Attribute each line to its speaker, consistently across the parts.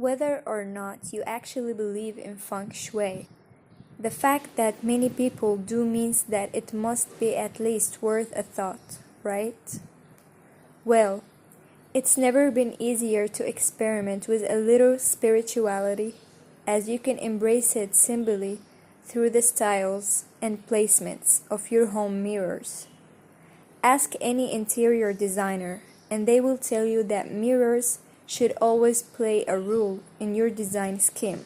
Speaker 1: Whether or not you actually believe in feng shui, the fact that many people do means that it must be at least worth a thought, right? Well, it's never been easier to experiment with a little spirituality, as you can embrace it simply through the styles and placements of your home mirrors. Ask any interior designer, and they will tell you that mirrors should always play a role in your design scheme.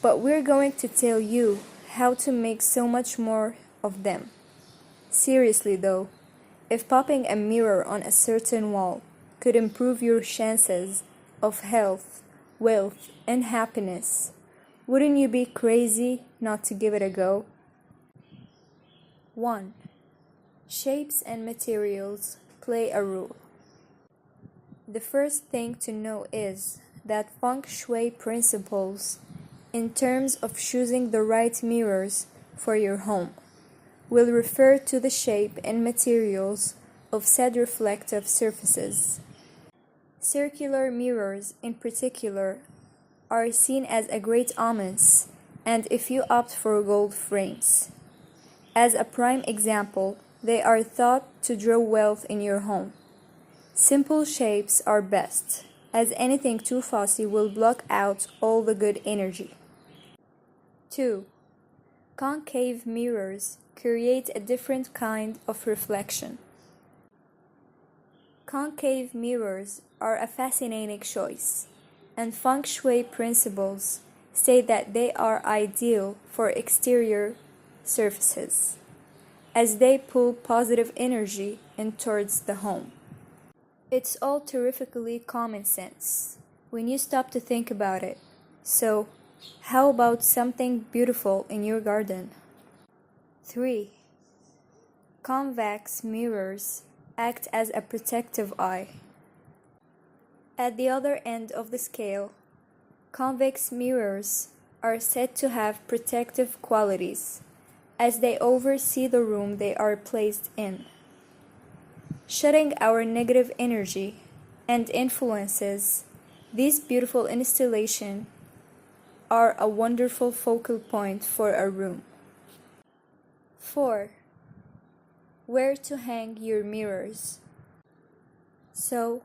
Speaker 1: But we're going to tell you how to make so much more of them. Seriously though, if popping a mirror on a certain wall could improve your chances of health, wealth, and happiness, wouldn't you be crazy not to give it a go? 1. Shapes and materials play a role. The first thing to know is that feng shui principles, in terms of choosing the right mirrors for your home, will refer to the shape and materials of said reflective surfaces. Circular mirrors, in particular, are seen as a great omens, and if you opt for gold frames. As a prime example, they are thought to draw wealth in your home. Simple shapes are best, as anything too fussy will block out all the good energy. 2. Concave mirrors create a different kind of reflection. Concave mirrors are a fascinating choice, and feng shui principles say that they are ideal for exterior surfaces, as they pull positive energy in towards the home. It's all terrifically common sense when you stop to think about it. So, how about something beautiful in your garden? 3. Convex mirrors act as a protective eye. At the other end of the scale, convex mirrors are said to have protective qualities, as they oversee the room they are placed in, shutting our negative energy and influences. These beautiful installations are a wonderful focal point for a room. 4. Where to hang your mirrors. So,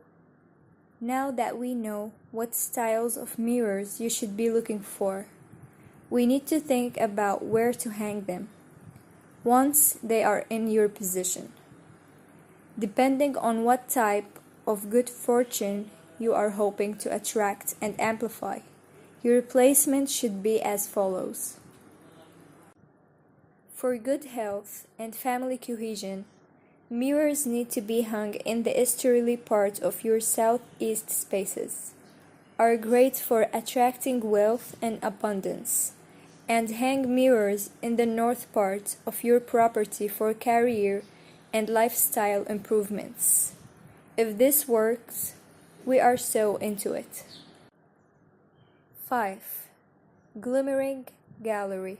Speaker 1: now that we know what styles of mirrors you should be looking for, we need to think about where to hang them once they are in your position. Depending on what type of good fortune you are hoping to attract and amplify, your placement should be as follows. For good health and family cohesion, mirrors need to be hung in the easterly part of your southeast spaces, are great for attracting wealth and abundance, and hang mirrors in the north part of your property for career and lifestyle improvements. If this works, we are so into it. 5. Glimmering gallery.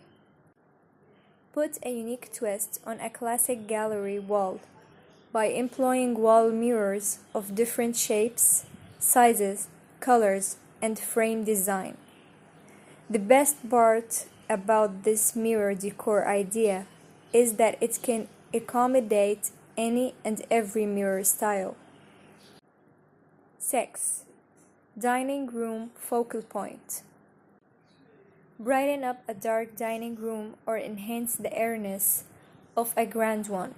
Speaker 1: Put a unique twist on a classic gallery wall by employing wall mirrors of different shapes, sizes, colors, and frame design. The best part about this mirror decor idea is that it can accommodate any and every mirror style. 6. Dining room focal point. Brighten up a dark dining room or enhance the airiness of a grand one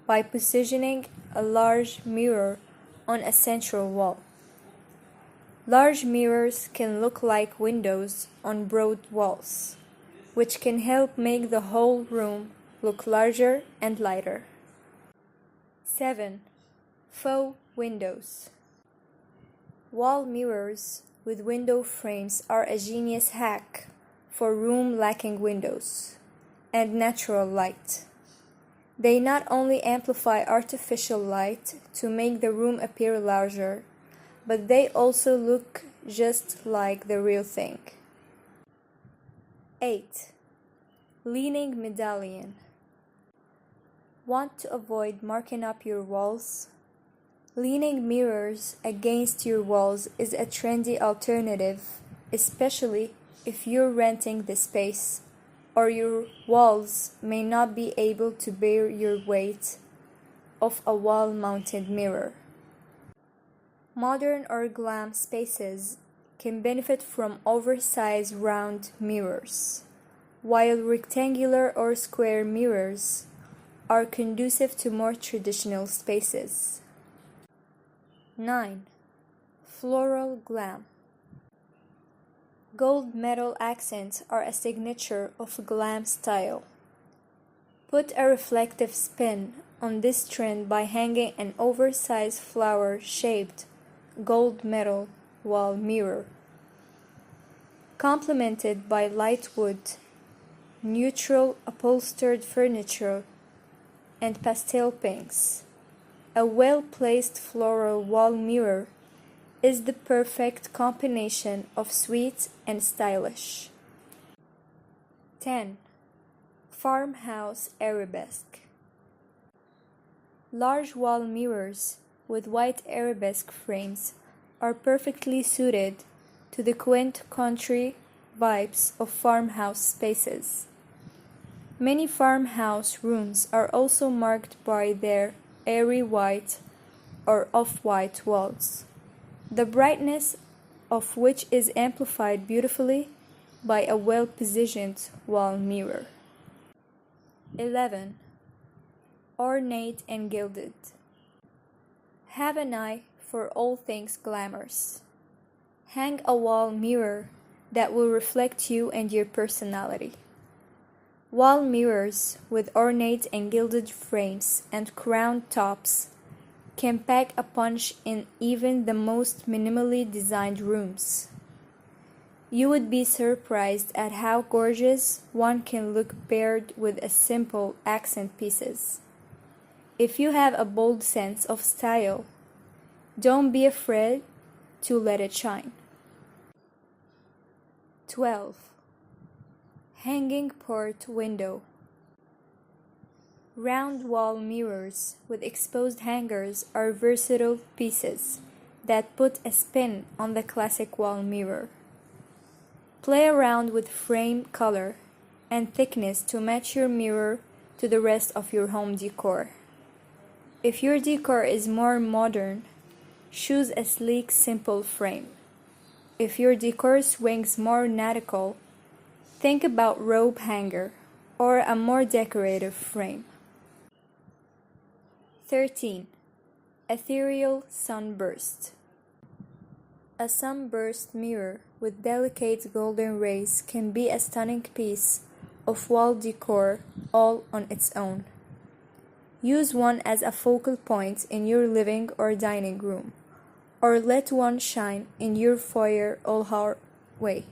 Speaker 1: by positioning a large mirror on a central wall. Large mirrors can look like windows on broad walls, which can help make the whole room look larger and lighter. 7. Faux windows. Wall mirrors with window frames are a genius hack for room lacking windows and natural light. They not only amplify artificial light to make the room appear larger, but they also look just like the real thing. 8. Leaning medallion. Want to avoid marking up your walls? Leaning mirrors against your walls is a trendy alternative, especially if you're renting the space or your walls may not be able to bear your weight of a wall-mounted mirror. Modern or glam spaces can benefit from oversized round mirrors, while rectangular or square mirrors are conducive to more traditional spaces. 9. Floral glam. Gold metal accents are a signature of glam style. Put a reflective spin on this trend by hanging an oversized flower-shaped gold metal wall mirror, complemented by light wood, neutral upholstered furniture, and pastel pinks. A well-placed floral wall mirror is the perfect combination of sweet and stylish. 10. Farmhouse arabesque. Large wall mirrors with white arabesque frames are perfectly suited to the quaint country vibes of farmhouse spaces. Many farmhouse rooms are also marked by their airy white or off-white walls, the brightness of which is amplified beautifully by a well-positioned wall mirror. 11. Ornate and gilded. Have an eye for all things glamorous. Hang a wall mirror that will reflect you and your personality. Wall mirrors with ornate and gilded frames and crown tops can pack a punch in even the most minimally designed rooms. You would be surprised at how gorgeous one can look paired with a simple accent pieces. If you have a bold sense of style, don't be afraid to let it shine. 12. Hanging port window. Round wall mirrors with exposed hangers are versatile pieces that put a spin on the classic wall mirror. Play around with frame color and thickness to match your mirror to the rest of your home decor. If your decor is more modern, choose a sleek, simple frame. If your decor swings more nautical, think about rope hanger or a more decorative frame. 13. Ethereal sunburst. A sunburst mirror with delicate golden rays can be a stunning piece of wall decor all on its own. Use one as a focal point in your living or dining room, or let one shine in your foyer or hallway.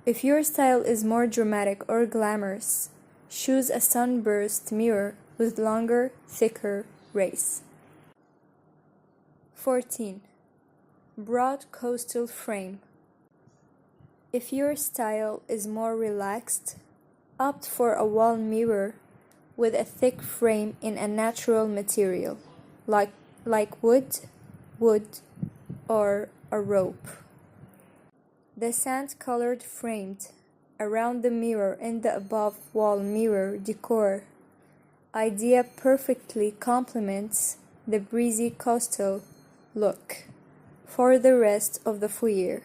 Speaker 1: If your style is more dramatic or glamorous, choose a sunburst mirror with longer, thicker rays. 14. Broad coastal frame. If your style is more relaxed, opt for a wall mirror with a thick frame in a natural material, like wood, or a rope. The sand-colored framed around the mirror in the above wall mirror decor idea perfectly complements the breezy coastal look for the rest of the foyer.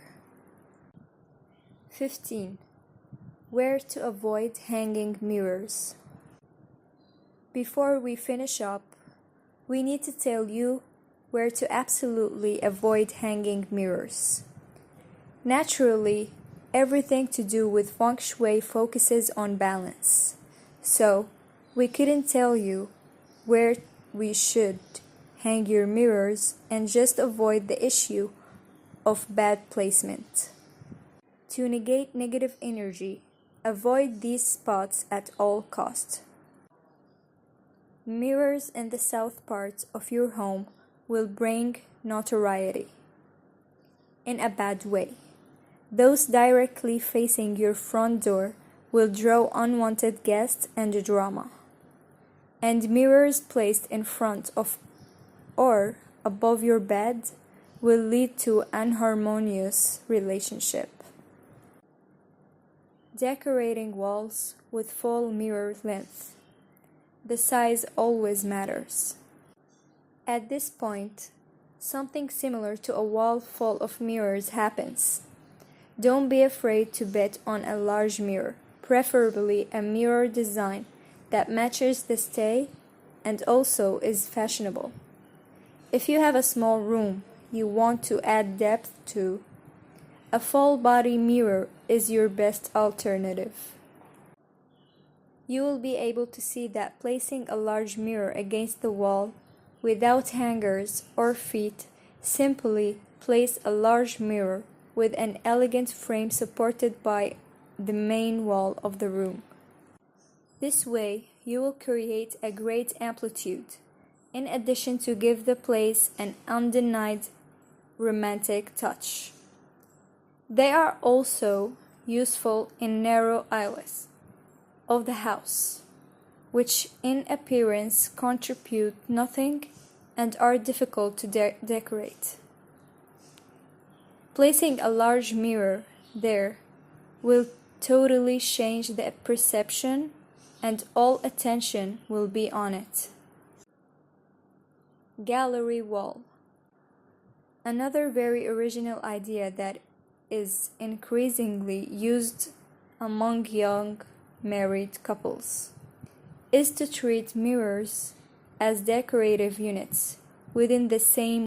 Speaker 1: 15. Where to avoid hanging mirrors. Before we finish up, we need to tell you where to absolutely avoid hanging mirrors. Naturally, everything to do with feng shui focuses on balance, so we couldn't tell you where we should hang your mirrors and just avoid the issue of bad placement. To negate negative energy, avoid these spots at all costs. Mirrors in the south part of your home will bring notoriety in a bad way. Those directly facing your front door will draw unwanted guests and drama. And mirrors placed in front of or above your bed will lead to unharmonious relationship. Decorating walls with full mirror length. The size always matters. At this point, something similar to a wall full of mirrors happens. Don't be afraid to bet on a large mirror, preferably a mirror design that matches the stay and also is fashionable. If you have a small room you want to add depth to, a full body mirror is your best alternative. You will be able to see that placing a large mirror against the wall without hangers or feet, simply place a large mirror with an elegant frame supported by the main wall of the room. This way, you will create a great amplitude, in addition to give the place an undenied romantic touch. They are also useful in narrow aisles of the house, which in appearance contribute nothing and are difficult to decorate. Placing a large mirror there will totally change the perception and all attention will be on it. Gallery wall. Another very original idea that is increasingly used among young married couples is to treat mirrors as decorative units within the same